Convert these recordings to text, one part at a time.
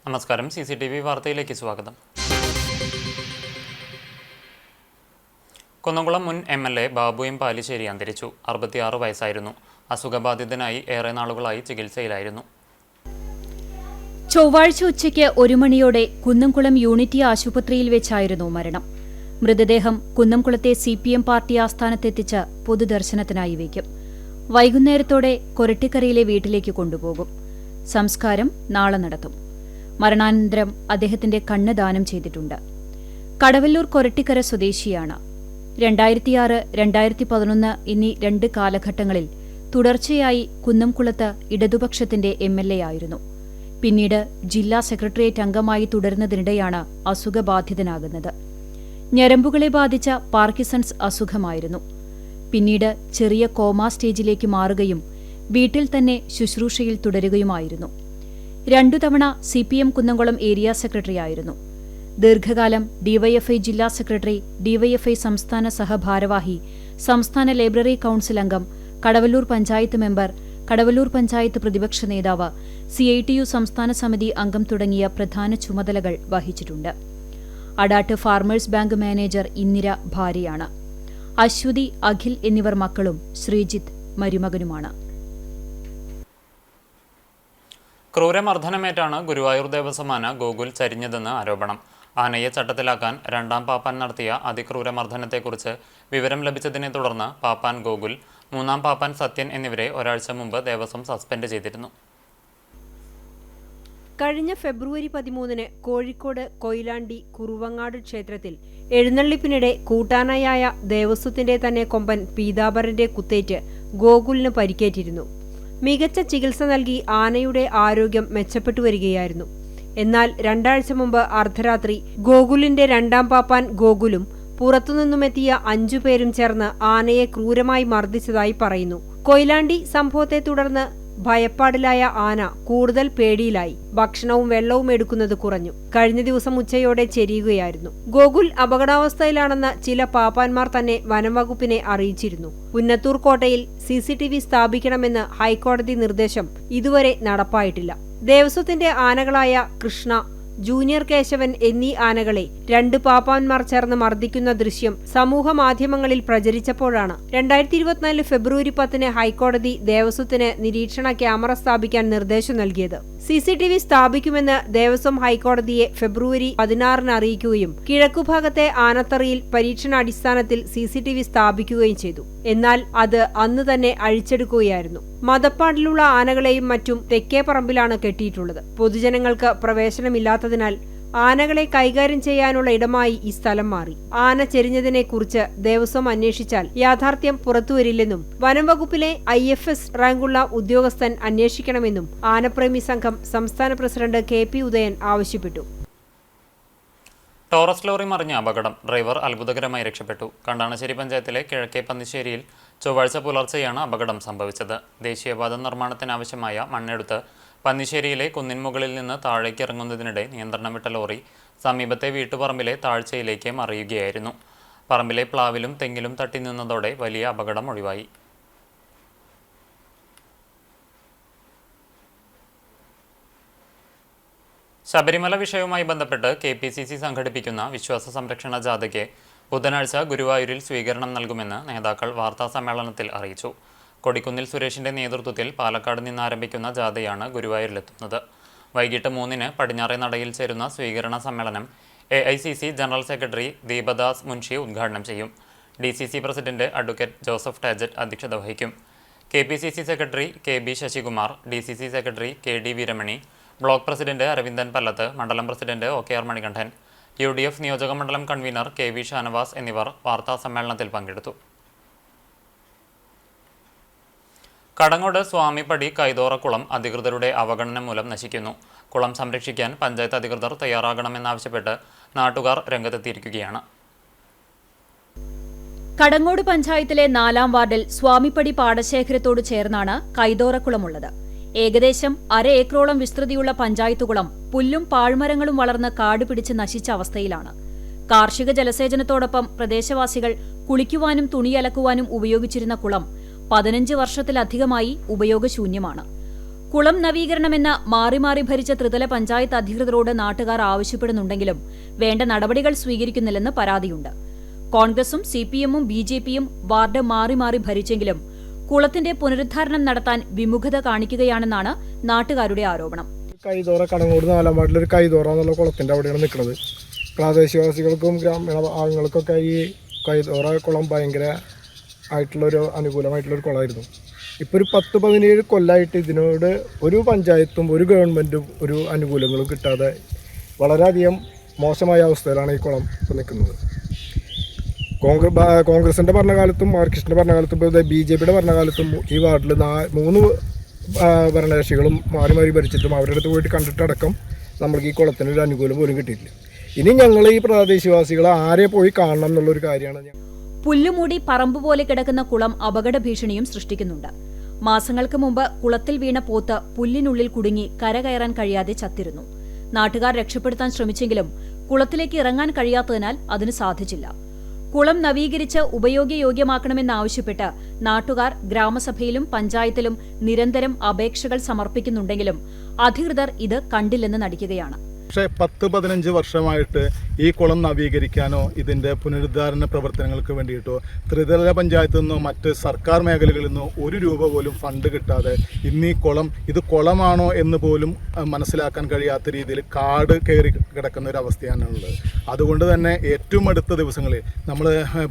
നമസ്കാരം. CCTV വാർത്തയിലേക്ക് സ്വാഗതം. കുന്നംകുളം മുൻ MLA ബാബു എം പാലിശ്ശേരി അന്തരിച്ചു. 66 വയസ്സായിരുന്നു. അസുഖബാധിതനായി ഏറെ നാളുകളായി ചികിത്സയിലായിരുന്നു. ചൊവ്വാഴ്ച ഉച്ചയ്ക്ക് 1 മണിയോടെ കുന്നംകുളം യൂണിറ്റി ആശുപത്രിയിൽ വെച്ചായിരുന്നു മരണം. മൃതദേഹം കുന്നംകുളത്തെ CPM പാർട്ടി ആസ്ഥാനത്തെത്തിച്ച് പൊതുദർശനത്തിനായി വയ്ക്കും. വൈകുന്നേരത്തോടെ കൊരട്ടിക്കരയിലെ വീട്ടിലേക്ക് കൊണ്ടുപോകും. സംസ്കാരം നാളെ നടത്തും. മരണാനന്തരം അദ്ദേഹത്തിന്റെ കണ്ണ് ദാനം ചെയ്തിട്ടുണ്ട്. കടവല്ലൂർ കൊരട്ടിക്കര സ്വദേശിയാണ്. 2006, 2011 എന്നീ 2 കാലഘട്ടങ്ങളിൽ തുടർച്ചയായി കുന്നംകുളത്ത് ഇടതുപക്ഷത്തിന്റെ MLA ആയിരുന്നു. പിന്നീട് ജില്ലാ സെക്രട്ടേറിയറ്റ് അംഗമായി തുടരുന്നതിനിടെയാണ് അസുഖബാധിതനാകുന്നത്. ഞരമ്പുകളെ ബാധിച്ച പാർക്കിൻസൺസ് അസുഖമായിരുന്നു. പിന്നീട് ചെറിയ കോമ സ്റ്റേജിലേക്ക് മാറുകയും വീട്ടിൽ തന്നെ ശുശ്രൂഷയിൽ തുടരുകയുമായിരുന്നു. 2 തവണ CPM കുന്നംകുളം ഏരിയ സെക്രട്ടറിയായിരുന്നു. ദീർഘകാലം DYFI ജില്ലാ സെക്രട്ടറി, DYFI സംസ്ഥാന സഹഭാരവാഹി, സംസ്ഥാന ലൈബ്രറി കൌൺസിൽ അംഗം, കടവല്ലൂർ പഞ്ചായത്ത് മെമ്പർ, കടവല്ലൂർ പഞ്ചായത്ത് പ്രതിപക്ഷ നേതാവ്, CITU സംസ്ഥാന സമിതി അംഗം തുടങ്ങിയ പ്രധാന ചുമതലകൾ വഹിച്ചിട്ടുണ്ട്. Adat farmers bank manager Indira ഭാര്യയാണ്. അശ്വതി, അഖിൽ എന്നിവർ മക്കളും ശ്രീജിത്ത് മരുമകനുമാണ്. ക്രൂരമർദ്ദനമേറ്റാണ് ഗുരുവായൂർ ദേവസ്വം ആന ഗോകുൽ ചരിഞ്ഞതെന്ന് ആരോപണം. ആനയെ ചട്ടത്തിലാക്കാൻ 2ാം പാപ്പാൻ നടത്തിയ അതിക്രൂരമർദ്ദനത്തെക്കുറിച്ച് വിവരം ലഭിച്ചതിനെ തുടർന്ന് പാപ്പാൻ ഗോകുൽ, 3ാം പാപ്പാൻ സത്യൻ എന്നിവരെ ഒരാഴ്ച മുമ്പ് ദേവസ്വം സസ്പെൻഡ് ചെയ്തിരുന്നു. കഴിഞ്ഞ ഫെബ്രുവരി 13 കോഴിക്കോട് കൊയിലാണ്ടി കുറുവങ്ങാട് ക്ഷേത്രത്തിൽ എഴുന്നള്ളിപ്പിനിടെ കൂട്ടാനയായ ദേവസ്വത്തിന്റെ തന്നെ കൊമ്പൻ പീതാംബരന്റെ കുത്തേറ്റ് ഗോകുലിന് പരിക്കേറ്റിരുന്നു. മികച്ച ചികിത്സ നൽകി ആനയുടെ ആരോഗ്യം മെച്ചപ്പെട്ടു വരികയായിരുന്നു. എന്നാൽ 2 ആഴ്ച മുമ്പ് അർദ്ധരാത്രി ഗോകുലിന്റെ 2ാം പാപ്പാൻ ഗോകുലും പുറത്തുനിന്നുമെത്തിയ 5 പേരും ചേർന്ന് ആനയെ ക്രൂരമായി മർദ്ദിച്ചതായി പറയുന്നു. കൊയിലാണ്ടി സംഭവത്തെ തുടർന്ന് ഭയപ്പാടിലായ ആന കൂടുതൽ പേടിയിലായി. ഭക്ഷണവും വെള്ളവും എടുക്കുന്നത് കുറഞ്ഞു. കഴിഞ്ഞ ദിവസം ഉച്ചയോടെ ചെരിയുകയായിരുന്നു. ഗോകുൽ അപകടാവസ്ഥയിലാണെന്ന് ചില പാപ്പാന്മാർ തന്നെ വനംവകുപ്പിനെ അറിയിച്ചിരുന്നു. പുന്നത്തൂർ കോട്ടയിൽ CCTV സ്ഥാപിക്കണമെന്ന് ഹൈക്കോടതി നിർദ്ദേശം ഇതുവരെ നടപ്പായിട്ടില്ല. ദേവസ്വത്തിന്റെ ആനകളായ കൃഷ്ണ, ജൂനിയർ കേശവൻ എന്നീ ആനകളെ 2 പാപ്പാന്മാർ ചേർന്ന് മർദ്ദിക്കുന്ന ദൃശ്യം സമൂഹ മാധ്യമങ്ങളിൽ പ്രചരിച്ചപ്പോഴാണ് 2024 ഫെബ്രുവരി 10 ഹൈക്കോടതി ദേവസ്വത്തിന് നിരീക്ഷണ ക്യാമറ സ്ഥാപിക്കാൻ നിർദ്ദേശം നൽകിയത്. CCTV സ്ഥാപിക്കുമെന്ന് ദേവസ്വം ഹൈക്കോടതിയെ ഫെബ്രുവരി 16 അറിയിക്കുകയും കിഴക്കുഭാഗത്തെ ആനത്തറയിൽ പരീക്ഷണാടിസ്ഥാനത്തിൽ CCTV സ്ഥാപിക്കുകയും ചെയ്തു. എന്നാൽ അത് അന്ന് തന്നെ അഴിച്ചെടുക്കുകയായിരുന്നു. മദപ്പാടിലുള്ള ആനകളെയും മറ്റും തെക്കേപ്പറമ്പിലാണ് കെട്ടിയിട്ടുള്ളത്. പൊതുജനങ്ങൾക്ക് പ്രവേശനമില്ലാത്തതിനാൽ ആനകളെ കൈകാര്യം ചെയ്യാനുള്ള ഇടമായി ഈ സ്ഥലം മാറി. ആന ചെരിഞ്ഞതിനെക്കുറിച്ച് ദേവസ്വം അന്വേഷിച്ചാൽ യാഥാർത്ഥ്യം പുറത്തുവരില്ലെന്നും വനംവകുപ്പിലെ IFS റാങ്കുള്ള ഉദ്യോഗസ്ഥൻ അന്വേഷിക്കണമെന്നും ആനപ്രേമി സംഘം സംസ്ഥാന പ്രസിഡന്റ് KP ഉദയൻ ആവശ്യപ്പെട്ടു. ടോറസ് ലോറി മറിഞ്ഞ അപകടം. ഡ്രൈവർ അത്ഭുതകരമായി രക്ഷപ്പെട്ടു. കണ്ടാണശ്ശേരി പഞ്ചായത്തിലെ കിഴക്കേ പന്നിശ്ശേരിയിൽ ചൊവ്വാഴ്ച പുലർച്ചെയാണ് അപകടം സംഭവിച്ചത്. ദേശീയപാത നിർമ്മാണത്തിനാവശ്യമായ മണ്ണെടുത്ത് പന്നിശ്ശേരിയിലെ കുന്നിൻമുകളിൽ നിന്ന് താഴേക്ക് ഇറങ്ങുന്നതിനിടെ നിയന്ത്രണം വിട്ട ലോറി സമീപത്തെ വീട്ടുപറമ്പിലെ താഴ്ചയിലേക്ക് മറിയുകയായിരുന്നു. പറമ്പിലെ പ്ലാവിലും തെങ്ങിലും തട്ടി നിന്നതോടെ വലിയ അപകടം ഒഴിവായി. ശബരിമല വിഷയവുമായി ബന്ധപ്പെട്ട് KPCC സംഘടിപ്പിക്കുന്ന വിശ്വാസ സംരക്ഷണ ജാഥയ്ക്ക് ബുധനാഴ്ച ഗുരുവായൂരിൽ സ്വീകരണം നൽകുമെന്ന് നേതാക്കൾ വാർത്താസമ്മേളനത്തിൽ അറിയിച്ചു. കൊടിക്കുന്നിൽ സുരേഷിന്റെ നേതൃത്വത്തിൽ പാലക്കാട് നിന്ന് ആരംഭിക്കുന്ന ജാഥയാണ് ഗുരുവായൂരിലെത്തുന്നത്. വൈകിട്ട് 3 പടിഞ്ഞാറേ നടയിൽ ചേരുന്ന സ്വീകരണ സമ്മേളനം AICC general secretary Deepadas Munshi ഉദ്ഘാടനം ചെയ്യും. DCC പ്രസിഡന്റ് അഡ്വക്കേറ്റ് ജോസഫ് ടാജറ്റ് അധ്യക്ഷത വഹിക്കും. KPCC secretary KB Sasikumar, DCC secretary KD Veeramani, block president Aravindan Pallath, മണ്ഡലം പ്രസിഡന്റ് OKR മണികണ്ഠൻ, UDF നിയോജക മണ്ഡലം കൺവീനർ KV ഷാനവാസ് എന്നിവർ വാർത്താസമ്മേളനത്തിൽ പങ്കെടുത്തു. കടങ്ങോട് സ്വാമിപ്പടി കൈതോറക്കുളം അധികൃതരുടെ അവഗണന മൂലം നശിക്കുന്നു. കുളം സംരക്ഷിക്കാൻ പഞ്ചായത്ത് അധികൃതർ തയ്യാറാകണമെന്നാവശ്യപ്പെട്ട് നാട്ടുകാർ രംഗത്തെത്തിയിരിക്കുകയാണ്. കടങ്ങോട് പഞ്ചായത്തിലെ 4ാം വാർഡിൽ സ്വാമിപ്പടി പാടശേഖരത്തോട് ചേർന്നാണ് കൈതോറക്കുളമുള്ളത്. ഏകദേശം 1/2 ഏക്കറോളം വിസ്തൃതിയുള്ള പഞ്ചായത്തുകുളം പുല്ലും പാഴ്മരങ്ങളും വളർന്ന് കാടുപിടിച്ച് നശിച്ച അവസ്ഥയിലാണ്. കാർഷിക ജലസേചനത്തോടൊപ്പം പ്രദേശവാസികൾ കുളിക്കുവാനും തുണിയലക്കുവാനും ഉപയോഗിച്ചിരുന്ന കുളം 15 വർഷത്തിലധികമായി ഉപയോഗശൂന്യമാണ്. കുളം നവീകരണമെന്ന മാറി മാറി ഭരിച്ച ത്രിതല പഞ്ചായത്ത് അധികൃതരോട് നാട്ടുകാർ ആവശ്യപ്പെടുന്നുണ്ടെങ്കിലും വേണ്ട നടപടികൾ സ്വീകരിക്കുന്നില്ലെന്ന് പരാതിയുണ്ട്. കോൺഗ്രസും സിപിഎമ്മും ബിജെപിയും വാർഡ് മാറി മാറി ഭരിച്ചെങ്കിലും കുളത്തിന്റെ പുനരുദ്ധാരണം നടത്താൻ വിമുഖത കാണിക്കുകയാണെന്നാണ് നാട്ടുകാരുടെ ആരോപണം. കൈതോറ കടങ്ങോട് 4-ാം വാർഡിലൊരു കൈതോറ എന്നുള്ള കുളത്തിന്റെ അവിടെയാണ് നിൽക്കുന്നത്. പ്രാദേശികവാസികൾക്കും ഗ്രാമീണ ആളുകൾക്കൊക്കെ ഈ കൈതോറ കുളം ഭയങ്കര ആയിട്ടുള്ളൊരു അനുകൂലമായിട്ടുള്ളൊരു കുളമായിരുന്നു. ഇപ്പോൾ ഒരു 10-17 കൊല്ലമായിട്ട് ഇതിനോട് ഒരു പഞ്ചായത്തും ഒരു ഗവൺമെൻറ്റും ഒരു അനുകൂലങ്ങളും കിട്ടാതെ വളരെയധികം മോശമായ അവസ്ഥയിലാണ് ഈ കുളം ഇപ്പോൾ നിൽക്കുന്നത്. കോൺഗ്രസിൻ്റെ ഭരണകാലത്തും മാർക്സിസ്റ്റിൻ്റെ ഭരണകാലത്തും ഇപ്പോൾ BJPയുടെ ഭരണകാലത്തും ഈ വാർഡിൽ 3 ഭരണകക്ഷികളും മാറി മാറി ഭരിച്ചിട്ടും അവരുടെ അടുത്ത് പോയിട്ട് കണ്ടിട്ടടക്കം നമ്മൾക്ക് ഈ കുളത്തിനൊരു അനുകൂലം പോലും കിട്ടിയിട്ടില്ല. ഇനി ഞങ്ങൾ ഈ പ്രാദേശികവാസികളെ ആരെ പോയി കാണണം എന്നുള്ളൊരു കാര്യമാണ്. പുല്ലുമൂടി പറമ്പ് പോലെ കിടക്കുന്ന കുളം അപകട ഭീഷണിയും സൃഷ്ടിക്കുന്നുണ്ട്. മാസങ്ങൾക്ക് മുമ്പ് കുളത്തിൽ വീണ പോത്ത് പുല്ലിനുള്ളിൽ കുടുങ്ങി കരകയറാൻ കഴിയാതെ ചത്തിരുന്നു. നാട്ടുകാർ രക്ഷപ്പെടുത്താൻ ശ്രമിച്ചെങ്കിലും കുളത്തിലേക്ക് ഇറങ്ങാൻ കഴിയാത്തതിനാൽ അതിന് സാധിച്ചില്ല. കുളം നവീകരിച്ച് ഉപയോഗയോഗ്യമാക്കണമെന്നാവശ്യപ്പെട്ട് നാട്ടുകാർ ഗ്രാമസഭയിലും പഞ്ചായത്തിലും നിരന്തരം അപേക്ഷകൾ സമർപ്പിക്കുന്നുണ്ടെങ്കിലും അധികൃതർ ഇത് കണ്ടില്ലെന്ന് നടിക്കുകയാണ്. പക്ഷേ 10-15 വർഷമായിട്ട് ഈ കുളം നവീകരിക്കാനോ ഇതിൻ്റെ പുനരുദ്ധാരണ പ്രവർത്തനങ്ങൾക്ക് വേണ്ടിയിട്ടോ ത്രിതല പഞ്ചായത്തിൽ നിന്നോ മറ്റ് സർക്കാർ മേഖലകളിൽ നിന്നോ ഒരു രൂപ പോലും ഫണ്ട് കിട്ടാതെ ഇന്ന് ഈ കുളം ഇത് കുളമാണോ എന്ന് പോലും മനസ്സിലാക്കാൻ കഴിയാത്ത രീതിയിൽ കാട് കയറി കിടക്കുന്ന ഒരു അവസ്ഥയാണുള്ളത്. അതുകൊണ്ട് തന്നെ ഏറ്റവും അടുത്ത ദിവസങ്ങളിൽ നമ്മൾ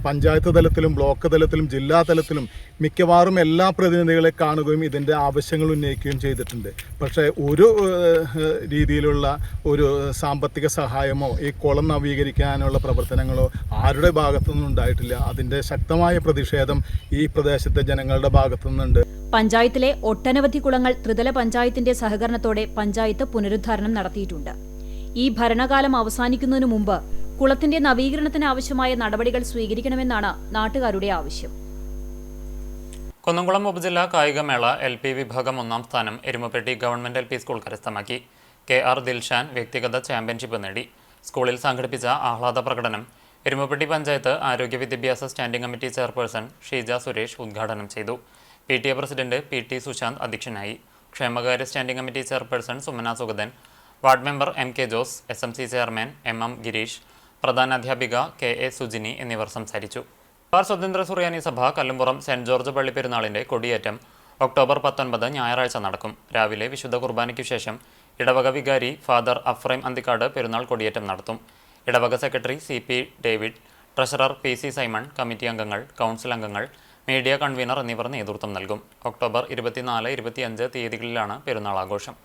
പഞ്ചായത്ത് തലത്തിലും ബ്ലോക്ക് തലത്തിലും ജില്ലാ തലത്തിലും മിക്കവാറും എല്ലാ പ്രതിനിധികളെ കാണുകയും ഇതിൻ്റെ ആവശ്യങ്ങൾ ഉന്നയിക്കുകയും ചെയ്തിട്ടുണ്ട്. പക്ഷേ ഒരു രീതിയിലുള്ള ഒരു സാമ്പത്തിക സഹായമോ ഈ കുളം നവീകരിക്കാനുള്ള പ്രവർത്തനങ്ങളോ ആരുടെ ഭാഗത്തുനിന്നും ഉണ്ടായിട്ടില്ല. അതിൻ്റെ ശക്തമായ പ്രതിഷേധം ഈ പ്രദേശത്തെ ജനങ്ങളുടെ ഭാഗത്തുനിന്നുണ്ട്. പഞ്ചായത്തിലെ ഒട്ടനവധി കുളങ്ങൾ ത്രിതല പഞ്ചായത്തിന്റെ സഹകരണത്തോടെ പഞ്ചായത്ത് പുനരുദ്ധാരണം നടത്തിയിട്ടുണ്ട്. ഈ ഭരണകാലം അവസാനിക്കുന്നതിനു മുമ്പ് കുളത്തിന്റെ നവീകരണത്തിന് ആവശ്യമായ നടപടികൾ സ്വീകരിക്കണമെന്നാണ് നാട്ടുകാരുടെ ആവശ്യം. കുന്നംകുളം ഉപജില്ലാ കായികമേള LP വിഭാഗം 1-ാം സ്ഥാനം എരുമപ്പെട്ടി ഗവൺമെന്റ് LP സ്കൂൾ കരസ്ഥമാക്കി. KR ദിൽഷാൻ വ്യക്തിഗത ചാമ്പ്യൻഷിപ്പ് നേടി. സ്കൂളിൽ സംഘടിപ്പിച്ച ആഹ്ലാദ പ്രകടനം എരുമപ്പെട്ടി പഞ്ചായത്ത് ആരോഗ്യ വിദ്യാഭ്യാസ standing committee chairperson Sheeja Suresh ഉദ്ഘാടനം ചെയ്തു. PTA പ്രസിഡന്റ് PT സുശാന്ത് അധ്യക്ഷനായി. ക്ഷേമകാര്യ standing committee chairperson Sumana Sugathan, ward member MK Jose, SMC chairman MM Girish, പ്രധാനാധ്യാപിക KA സുജിനി എന്നിവർ സംസാരിച്ചു. സ്വതന്ത്ര സുറിയാനി സഭ കല്ലുംപുറം സെന്റ് ജോർജ് പള്ളി പെരുന്നാളിന്റെ കൊടിയേറ്റം ഒക്ടോബർ 19 ഞായറാഴ്ച നടക്കും. രാവിലെ വിശുദ്ധ കുർബാനയ്ക്കു ശേഷം ഇടവക വികാരി ഫാദർ അഫ്രൈം അന്തിക്കാട് പെരുന്നാൾ കൊടിയേറ്റം നടത്തും. ഇടവക secretary CP David, treasurer PC Simon, committee അംഗങ്ങൾ, കൗൺസിൽ അംഗങ്ങൾ, മീഡിയ കൺവീനർ എന്നിവർ നേതൃത്വം നൽകും. ഒക്ടോബർ 24-25 തീയതികളിലാണ് പെരുന്നാൾ ആഘോഷം.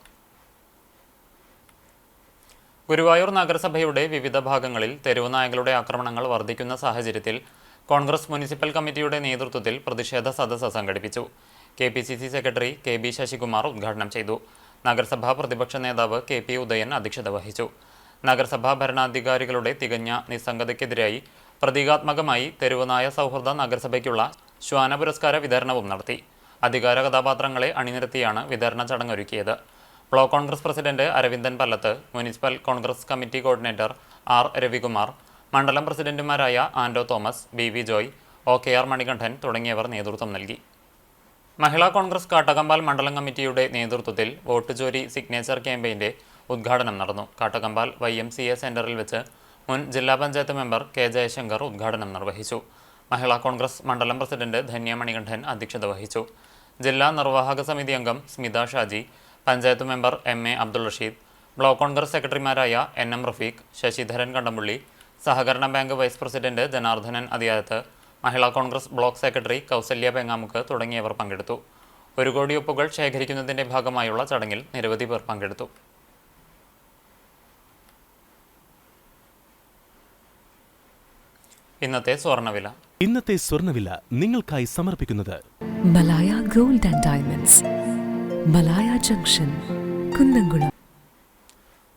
ഗുരുവായൂർ നഗരസഭയുടെ വിവിധ ഭാഗങ്ങളിൽ തെരുവുനായകളുടെ ആക്രമണങ്ങൾ വർദ്ധിക്കുന്ന സാഹചര്യത്തിൽ കോൺഗ്രസ് മുനിസിപ്പൽ കമ്മിറ്റിയുടെ നേതൃത്വത്തിൽ പ്രതിഷേധ സദസ്സ് സംഘടിപ്പിച്ചു. KPCC സെക്രട്ടറി KB ശശികുമാർ ഉദ്ഘാടനം ചെയ്തു. നഗരസഭാ പ്രതിപക്ഷ നേതാവ് KP ഉദയൻ അധ്യക്ഷത വഹിച്ചു. നഗരസഭാ ഭരണാധികാരികളുടെ തികഞ്ഞ നിസ്സംഗതയ്ക്കെതിരായി പ്രതീകാത്മകമായി തെരുവുനായ സൗഹൃദ നഗരസഭയ്ക്കുള്ള ശ്വാന പുരസ്കാര വിതരണവും നടത്തി. അധികാര കഥാപാത്രങ്ങളെ അണിനിരത്തിയാണ് വിതരണ ചടങ്ങൊരുക്കിയത്. Block Congress president Aravindan Pallath, municipal Congress committee coordinator R Ravikumar, മണ്ഡലം പ്രസിഡന്റുമാരായ Ando Thomas, BV Joy, OKR Manikandan തുടങ്ങിയവർ നേതൃത്വം നൽകി. മഹിളാ കോൺഗ്രസ് കാട്ടകമ്പാൽ മണ്ഡലം കമ്മിറ്റിയുടെ നേതൃത്വത്തിൽ വോട്ട് ചോരി സിഗ്നേച്ചർ ക്യാമ്പയിന്റെ ഉദ്ഘാടനം നടന്നു. കാട്ടകമ്പാൽ YMCA സെന്ററിൽ വെച്ച് മുൻ ജില്ലാ പഞ്ചായത്ത് മെമ്പർ K ജയശങ്കർ ഉദ്ഘാടനം നിർവഹിച്ചു. മഹിളാ കോൺഗ്രസ് മണ്ഡലം പ്രസിഡന്റ് ധന്യ മണികണ്ഠൻ അധ്യക്ഷത വഹിച്ചു. ജില്ലാ നിർവാഹക സമിതി അംഗം Smitha Shaji, panchayat member MA Abdul Rasheed, block Congress സെക്രട്ടറിമാരായ NM റഫീഖ്, ശശിധരൻ കണ്ടമ്പുള്ളി, സഹകരണ bank vice president Janardhanan Athiyayath, Mahila Congress block secretary Kousalya Pengamukku തുടങ്ങിയവർ പങ്കെടുത്തു. 1 കോടി ഒപ്പുകൾ ശേഖരിക്കുന്നതിന്റെ ഭാഗമായുള്ള ചടങ്ങിൽ നിരവധി പേർ പങ്കെടുത്തു. ഇന്നത്തെ സ്വർണ്ണവില നിങ്ങൾക്കായി സമർപ്പിക്കുന്നത് Malaya gold and diamonds, Malaya junction, Kunnamkulam.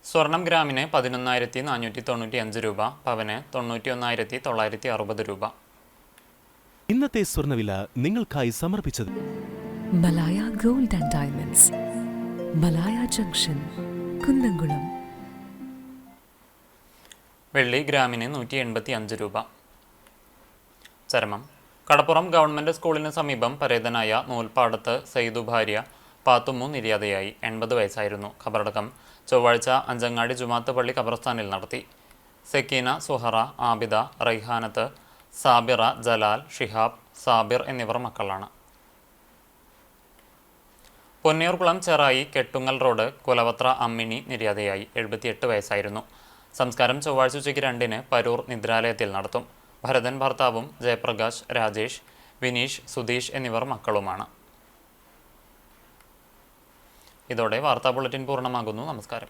സ്വർണം ഗ്രാമിന് 11,495 രൂപ, പവന് 91,960 രൂപ. ഇന്നത്തെ സ്വർണ്ണവില നിങ്ങൾക്കായി സമർപ്പിച്ചത് Malaya gold and diamonds, Malaya junction, Kunnamkulam. വെള്ളി ഗ്രാമിന് 185 രൂപ. ചരമം. കടപ്പുറം ഗവൺമെന്റ് സ്കൂളിന് സമീപം പരേതനായ നൂൽപ്പാടത്ത് സൈദു ഭാര്യ പാത്തുമ്മു നിര്യാതയായി. 80 വയസ്സായിരുന്നു. ഖബറടക്കം ചൊവ്വാഴ്ച അഞ്ചങ്ങാടി ജുമാത്ത് പള്ളി ഖബർസ്ഥാനിൽ നടത്തി. സെക്കീന, സുഹറ, ആബിദ, റൈഹാനത്ത്, സാബിറ, ജലാൽ, ഷിഹാബ്, സാബിർ എന്നിവർ മക്കളാണ്. പൊന്നിയൂർകുളം ചെറായി കെട്ടുങ്ങൽ റോഡ് കുലവത്ര അമ്മിണി നിര്യാതയായി. 78 വയസ്സായിരുന്നു. സംസ്കാരം ചൊവ്വാഴ്ച ഉച്ചയ്ക്ക് 2-ന് പരൂർ നിദ്രാലയത്തിൽ നടത്തും. ഭരതൻ ഭർത്താവും ജയപ്രകാശ്, രാജേഷ്, വിനീഷ്, സുധീഷ് എന്നിവർ മക്കളുമാണ്. ഇതോടെ വാർത്താ ബുള്ളറ്റിൻ പൂർണ്ണമാകുന്നു. നമസ്കാരം.